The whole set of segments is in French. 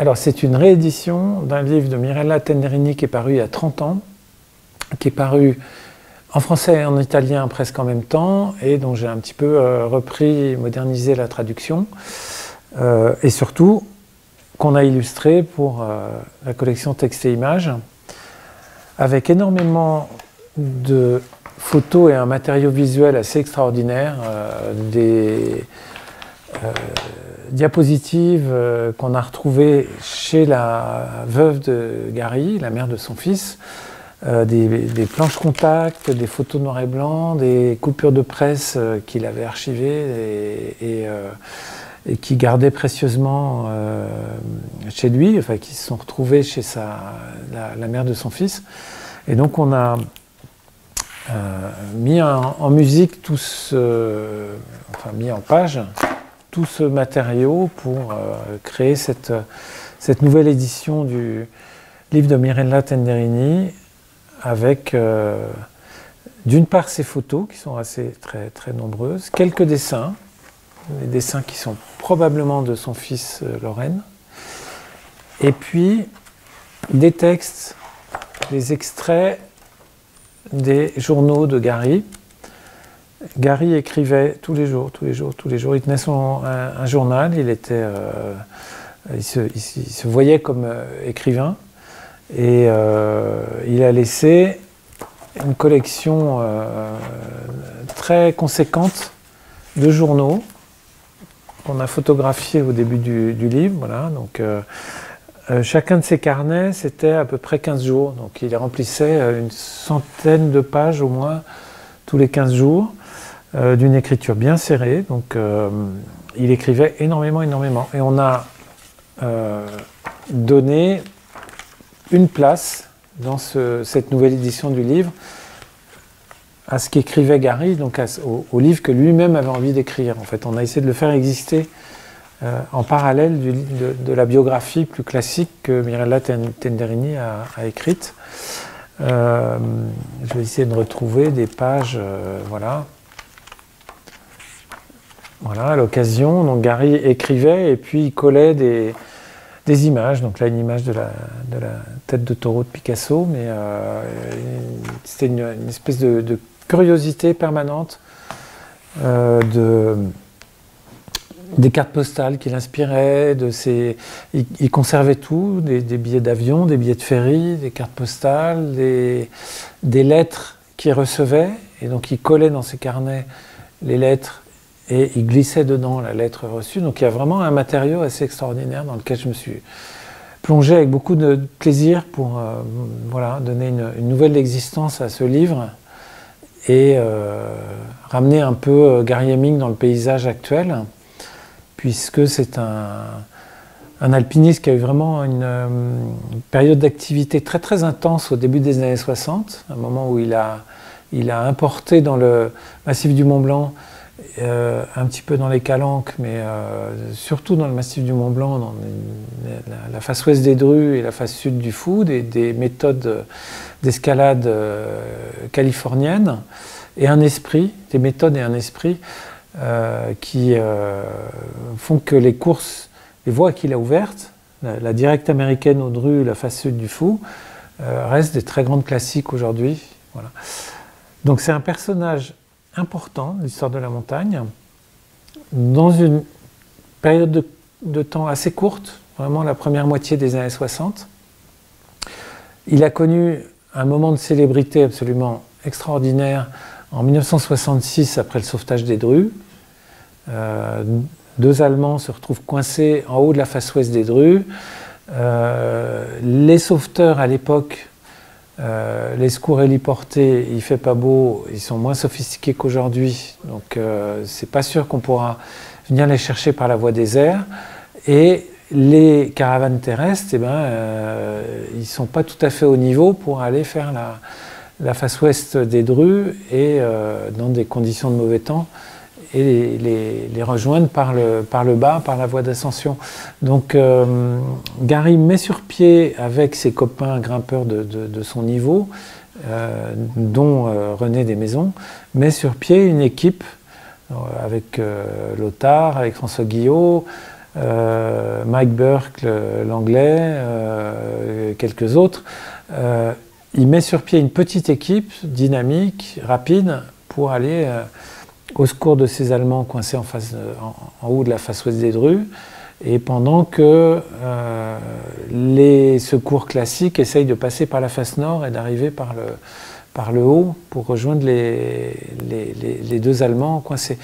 Alors c'est une réédition d'un livre de Mirella Tenderini qui est paru il y a 30 ans, qui est paru en français et en italien presque en même temps, et dont j'ai un petit peu repris et modernisé la traduction, et surtout qu'on a illustré pour la collection Texte et Images, avec énormément de photos et un matériau visuel assez extraordinaire, des diapositives qu'on a retrouvées chez la veuve de Gary, la mère de son fils, des planches contact, des photos noir et blanc, des coupures de presse qu'il avait archivées et qui gardait précieusement chez lui, enfin qui se sont retrouvées chez la mère de son fils. Et donc on a mis en musique enfin mis en page tout ce matériau pour créer cette nouvelle édition du livre de Mirella Tenderini, avec d'une part ces photos qui sont très nombreuses, quelques dessins, des dessins qui sont probablement de son fils Lorraine, et puis des textes, des extraits des journaux de Gary. Gary écrivait tous les jours. Il tenait un journal, il se voyait comme écrivain, et il a laissé une collection très conséquente de journaux qu'on a photographiés au début du livre. Voilà, donc, chacun de ces carnets, c'était à peu près 15 jours. Donc il remplissait une centaine de pages au moins tous les 15 jours, d'une écriture bien serrée. Donc il écrivait énormément. Et on a donné une place dans cette nouvelle édition du livre à ce qu'écrivait Gary, donc au livre que lui-même avait envie d'écrire. En fait, on a essayé de le faire exister en parallèle de la biographie plus classique que Mirella Tenderini a écrite. Je vais essayer de retrouver des pages, voilà. Voilà, à l'occasion, donc Gary écrivait et puis il collait des images. Donc là, une image de la tête de taureau de Picasso, mais c'était une espèce de curiosité permanente des cartes postales qu'il inspirait, il conservait tout, des billets d'avion, des billets de ferry, des cartes postales, des lettres qu'il recevait, et donc il collait dans ses carnets les lettres et il glissait dedans la lettre reçue. Donc il y a vraiment un matériau assez extraordinaire dans lequel je me suis plongé avec beaucoup de plaisir pour voilà, donner une nouvelle existence à ce livre et ramener un peu Gary Heming dans le paysage actuel, puisque c'est un alpiniste qui a eu vraiment une période d'activité très intense au début des années 60, un moment où il a importé dans le massif du Mont Blanc, un petit peu dans les Calanques, mais surtout dans le massif du Mont Blanc, dans la face ouest des Drues et la face sud du Fou, des méthodes d'escalade californiennes, et des méthodes et un esprit qui font que les voies qu'il a ouvertes, la directe américaine aux Drues, la face sud du Fou, restent des très grandes classiques aujourd'hui. Voilà. Donc c'est un personnage important de l'histoire de la montagne, dans une période de temps assez courte, vraiment la première moitié des années 60. Il a connu un moment de célébrité absolument extraordinaire en 1966, après le sauvetage des Drues. Deux Allemands se retrouvent coincés en haut de la face ouest des Drues. Les sauveteurs à l'époque, les secours héliportés, il fait pas beau, ils sont moins sophistiqués qu'aujourd'hui, donc c'est pas sûr qu'on pourra venir les chercher par la voie des airs. Et les caravanes terrestres, ils sont pas tout à fait au niveau pour aller faire la face ouest des Drues et dans des conditions de mauvais temps, et les rejoindre par le bas, par la voie d'ascension. Donc Gary met sur pied, avec ses copains grimpeurs de son niveau, dont René Desmaisons, met sur pied une équipe avec Lothar, avec François Guillot, Mike Burke, l'anglais, quelques autres. Il met sur pied une petite équipe dynamique, rapide, pour aller au secours de ces Allemands coincés en haut de la face ouest des Drus, et pendant que les secours classiques essayent de passer par la face nord et d'arriver par le haut pour rejoindre les deux Allemands coincés.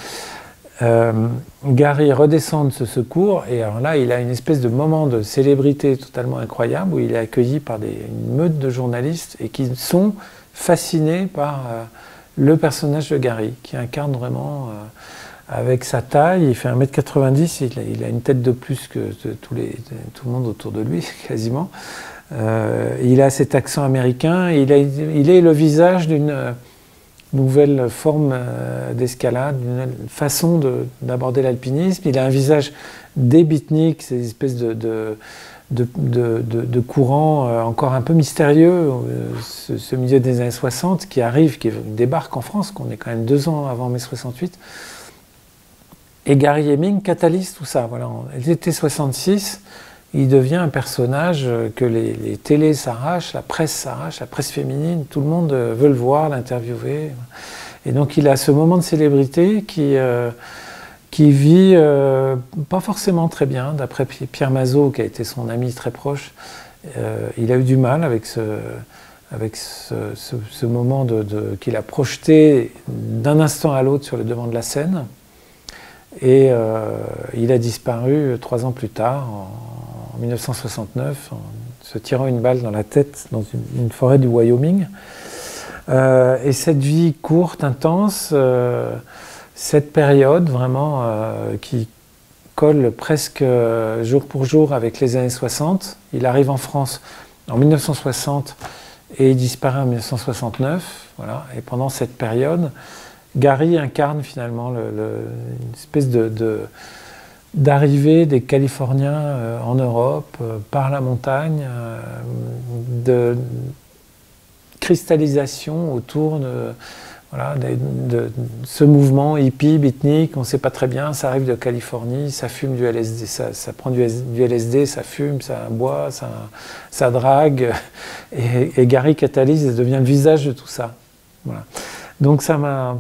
Gary redescend de ce secours, et alors là il a une espèce de moment de célébrité totalement incroyable où il est accueilli par une meute de journalistes et qui sont fascinés par le personnage de Gary, qui incarne vraiment, avec sa taille, il fait 1m90, il a une tête de plus que tout le monde autour de lui, quasiment. Il a cet accent américain, il est le visage d'une nouvelle forme d'escalade, d'une façon d'aborder l'alpinisme. Il a un visage des beatniks, ces espèces de courants encore un peu mystérieux, ce milieu des années 60 qui arrive, qui débarque en France, qu'on est quand même 2 ans avant mai 68. Et Gary Heming catalyse tout ça. Voilà. L'été 66, il devient un personnage que les télés s'arrachent, la presse féminine, tout le monde veut le voir, l'interviewer. Et donc il a ce moment de célébrité qui vit pas forcément très bien. D'après Pierre Mazot, qui a été son ami très proche, il a eu du mal avec ce moment qu'il a projeté d'un instant à l'autre sur le devant de la scène. Et il a disparu 3 ans plus tard, en 1969, en se tirant une balle dans la tête dans une forêt du Wyoming. Et cette vie courte, intense, cette période vraiment qui colle presque jour pour jour avec les années 60. Il arrive en France en 1960 et il disparaît en 1969. Voilà. Et pendant cette période, Gary incarne finalement une espèce d'arrivée des Californiens en Europe par la montagne, de cristallisation autour de ce mouvement hippie, beatnik, on ne sait pas très bien, ça arrive de Californie, ça fume du LSD, ça prend du LSD, ça fume, ça boit, ça drague, et Gary catalyse et devient le visage de tout ça. Voilà. Donc ça m'a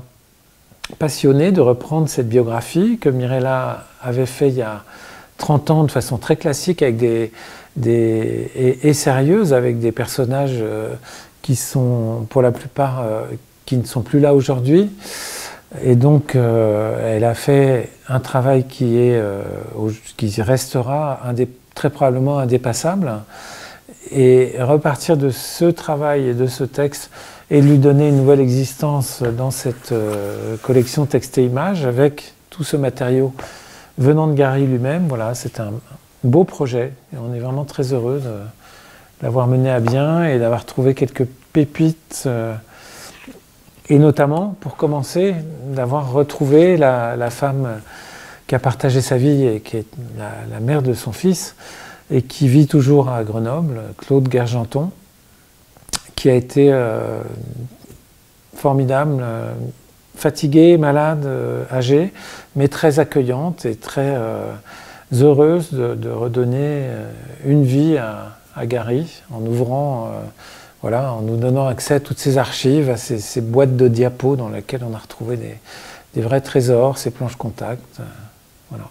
passionné de reprendre cette biographie que Mirella avait fait il y a 30 ans de façon très classique avec et sérieuse, avec des personnages qui sont pour la plupart qui ne sont plus là aujourd'hui. Et donc elle a fait un travail qui restera très probablement indépassable, et repartir de ce travail et de ce texte et lui donner une nouvelle existence dans cette collection texte et images avec tout ce matériau venant de Gary lui-même. Voilà, c'est un beau projet et on est vraiment très heureux de l'avoir mené à bien et d'avoir trouvé quelques pépites et notamment, pour commencer, d'avoir retrouvé la femme qui a partagé sa vie et qui est la mère de son fils et qui vit toujours à Grenoble, Claude Gergenton, qui a été formidable, fatiguée, malade, âgée, mais très accueillante et très heureuse de redonner une vie à Gary, en ouvrant, en nous donnant accès à toutes ces archives, à ces boîtes de diapos dans lesquelles on a retrouvé des vrais trésors, ces planches contact. Voilà.